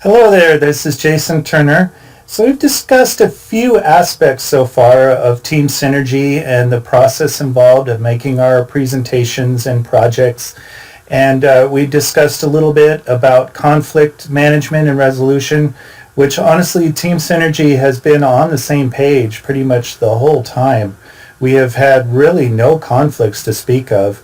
Hello there, this is Jason Turner. So we've discussed a few aspects so far of team synergy and the process involved of making our presentations and projects. And we discussed a little bit about conflict management and resolution, which honestly, team synergy has been on the same page pretty much the whole time. We have had really no conflicts to speak of.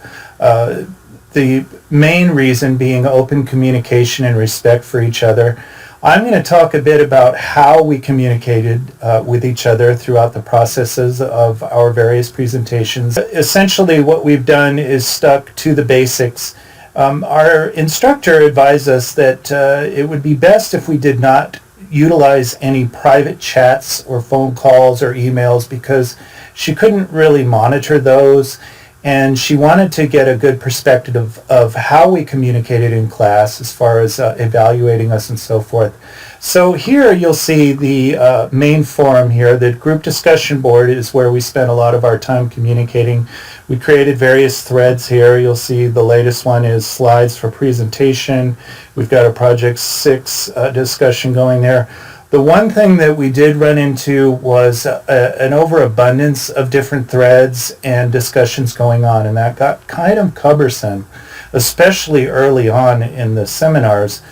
The main reason being open communication and respect for each other. I'm going to talk a bit about how we communicated with each other throughout the processes of our various presentations. Essentially, what we've done is stuck to the basics. Our instructor advised us that it would be best if we did not utilize any private chats or phone calls or emails because she couldn't really monitor those. And she wanted to get a good perspective of how we communicated in class as far as evaluating us and so forth. So here you'll see the main forum here. The group discussion board is where we spent a lot of our time communicating. We created various threads here. You'll see the latest one is slides for presentation. We've got a Project 6 discussion going there. The one thing that we did run into was an overabundance of different threads and discussions going on, and that got kind of cumbersome, especially early on in the seminars.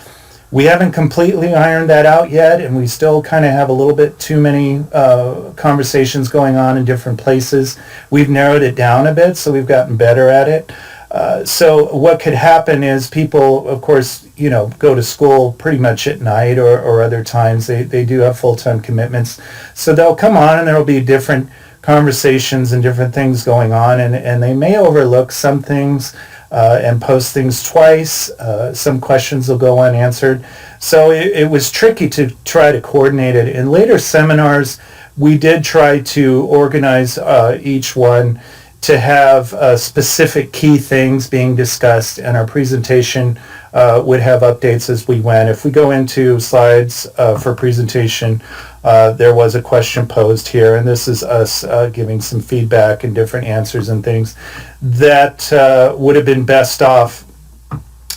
We haven't completely ironed that out yet, and we still kind of have a little bit too many conversations going on in different places. We've narrowed it down a bit, so we've gotten better at it. So what could happen is people, of course, go to school pretty much at night or other times. They do have full-time commitments. So they'll come on and there'll be different conversations and different things going on, and they may overlook some things and post things twice. Some questions will go unanswered. So it was tricky to try to coordinate it. In later seminars, we did try to organize each one to have specific key things being discussed, and our presentation would have updates as we went. If we go into slides for presentation, there was a question posed here, and this is us giving some feedback and different answers and things that would have been best off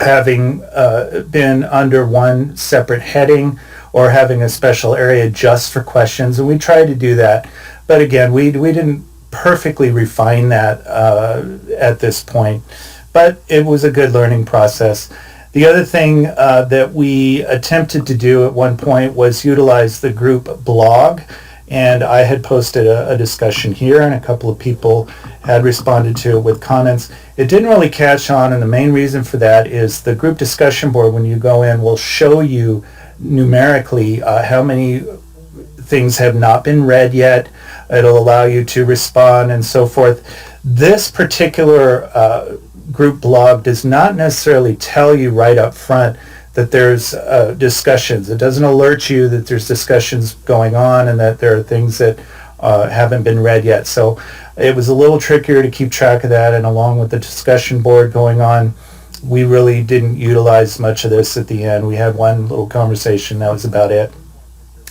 having been under one separate heading or having a special area just for questions, and we tried to do that. But again, we didn't perfectly refine that at this point, but it was a good learning process. The other thing that we attempted to do at one point was utilize the group blog, and I had posted a discussion here, and a couple of people had responded to it with comments. It didn't really catch on, and the main reason for that is the group discussion board, when you go in, will show you numerically how many things have not been read yet. It'll allow you to respond and so forth. This particular group blog does not necessarily tell you right up front that there's discussions. It doesn't alert you that there's discussions going on and that there are things that haven't been read yet. So it was a little trickier to keep track of that, and along with the discussion board going on, we really didn't utilize much of this at the end. We had one little conversation, that was about it.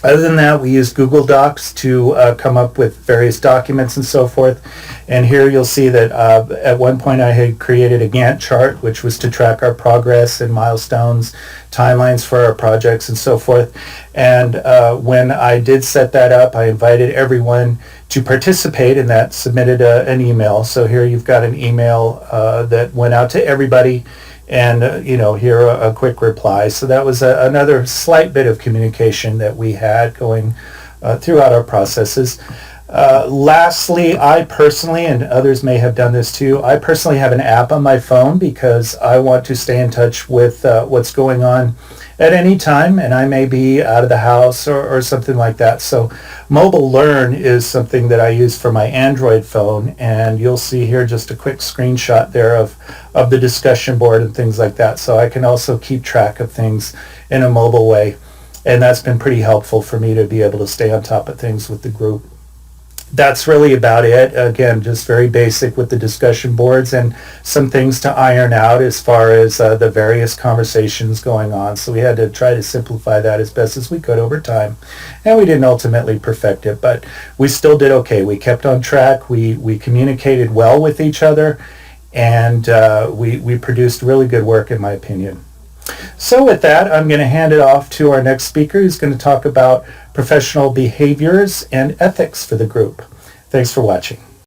Other than that, we used Google Docs to come up with various documents and so forth. And here you'll see that at one point I had created a Gantt chart, which was to track our progress and milestones, timelines for our projects and so forth. And when I did set that up, I invited everyone to participate, and that submitted an email. So here you've got an email that went out to everybody, and here a quick reply. So that was another slight bit of communication that we had going throughout our processes. Lastly, I personally, and others may have done this too, I personally have an app on my phone because I want to stay in touch with what's going on at any time, and I may be out of the house or something like that. So Mobile Learn is something that I use for my Android phone, and you'll see here just a quick screenshot there of the discussion board and things like that. So I can also keep track of things in a mobile way, and that's been pretty helpful for me to be able to stay on top of things with the group. That's really about it. Again, just very basic with the discussion boards and some things to iron out as far as the various conversations going on. So we had to try to simplify that as best as we could over time. And we didn't ultimately perfect it, but we still did okay. We kept on track. We communicated well with each other, and we produced really good work, in my opinion. So with that, I'm going to hand it off to our next speaker who's going to talk about professional behaviors and ethics for the group. Thanks for watching.